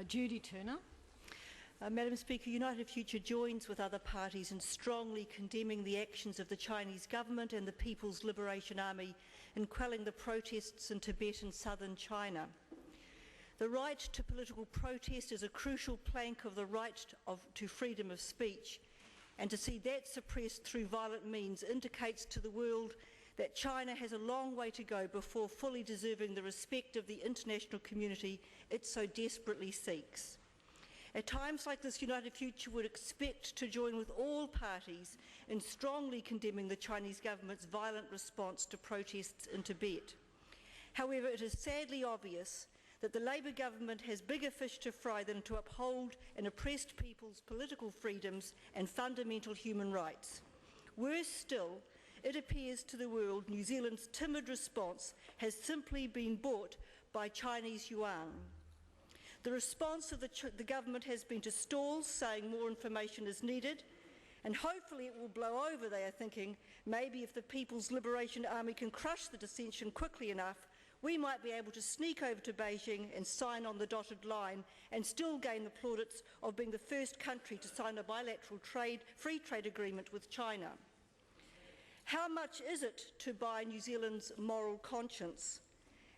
Judy Turner. Madam Speaker, United Future joins with other parties in strongly condemning the actions of the Chinese government and the People's Liberation Army in quelling the protests in Tibet and southern China. The right to political protest is a crucial plank of the right to freedom of speech, and to see that suppressed through violent means indicates to the world that China has a long way to go before fully deserving the respect of the international community it so desperately seeks. At times like this, United Future would expect to join with all parties in strongly condemning the Chinese government's violent response to protests in Tibet. However, it is sadly obvious that the Labour government has bigger fish to fry than to uphold an oppressed people's political freedoms and fundamental human rights. Worse still, it appears to the world New Zealand's timid response has simply been bought by Chinese yuan. The response of the government has been to stall, saying more information is needed, and hopefully it will blow over, they are thinking. Maybe if the People's Liberation Army can crush the dissension quickly enough, we might be able to sneak over to Beijing and sign on the dotted line and still gain the plaudits of being the first country to sign a bilateral free trade agreement with China. How much is it to buy New Zealand's moral conscience?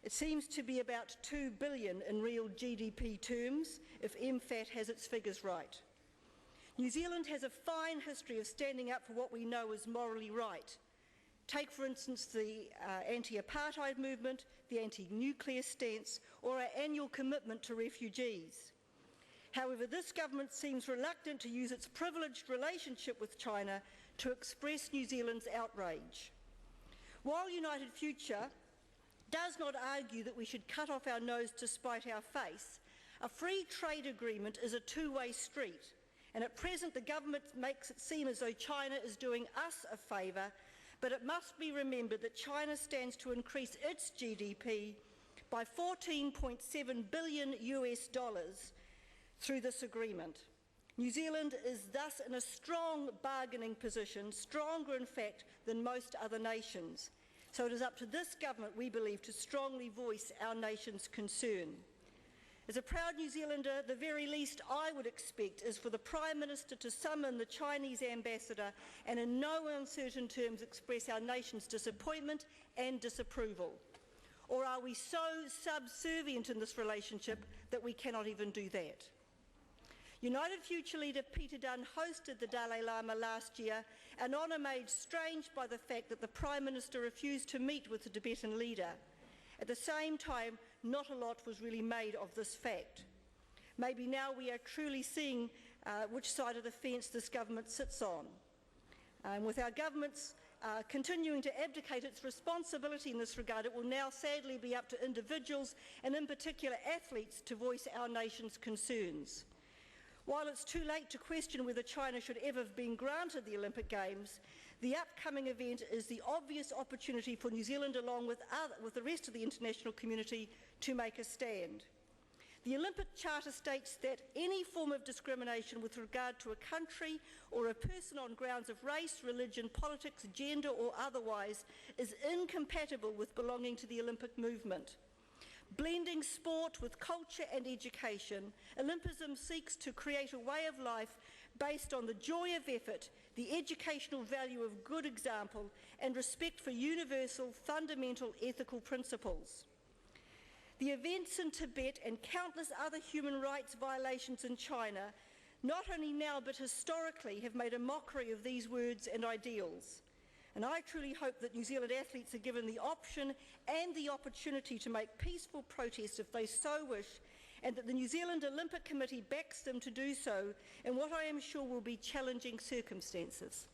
It seems to be about $2 billion in real GDP terms, if MFAT has its figures right. New Zealand has a fine history of standing up for what we know is morally right. Take, for instance, the anti-apartheid movement, the anti-nuclear stance, or our annual commitment to refugees. However, this government seems reluctant to use its privileged relationship with China to express New Zealand's outrage. While United Future does not argue that we should cut off our nose to spite our face, a free trade agreement is a two-way street, and at present the government makes it seem as though China is doing us a favour, but it must be remembered that China stands to increase its GDP by $14.7 billion through this agreement. New Zealand is thus in a strong bargaining position, stronger in fact than most other nations. So it is up to this government, we believe, to strongly voice our nation's concern. As a proud New Zealander, the very least I would expect is for the Prime Minister to summon the Chinese ambassador and in no uncertain terms express our nation's disappointment and disapproval. Or are we so subservient in this relationship that we cannot even do that? United Future leader Peter Dunn hosted the Dalai Lama last year, an honour made strange by the fact that the Prime Minister refused to meet with the Tibetan leader. At the same time, not a lot was really made of this fact. Maybe now we are truly seeing which side of the fence this government sits on. With our government's continuing to abdicate its responsibility in this regard, it will now sadly be up to individuals and in particular athletes to voice our nation's concerns. While it's too late to question whether China should ever have been granted the Olympic Games, the upcoming event is the obvious opportunity for New Zealand, along with the rest of the international community, to make a stand. The Olympic Charter states that any form of discrimination with regard to a country or a person on grounds of race, religion, politics, gender or otherwise is incompatible with belonging to the Olympic movement. Blending sport with culture and education, Olympism seeks to create a way of life based on the joy of effort, the educational value of good example, and respect for universal, fundamental ethical principles. The events in Tibet and countless other human rights violations in China, not only now but historically, have made a mockery of these words and ideals. And I truly hope that New Zealand athletes are given the option and the opportunity to make peaceful protest if they so wish, and that the New Zealand Olympic Committee backs them to do so in what I am sure will be challenging circumstances.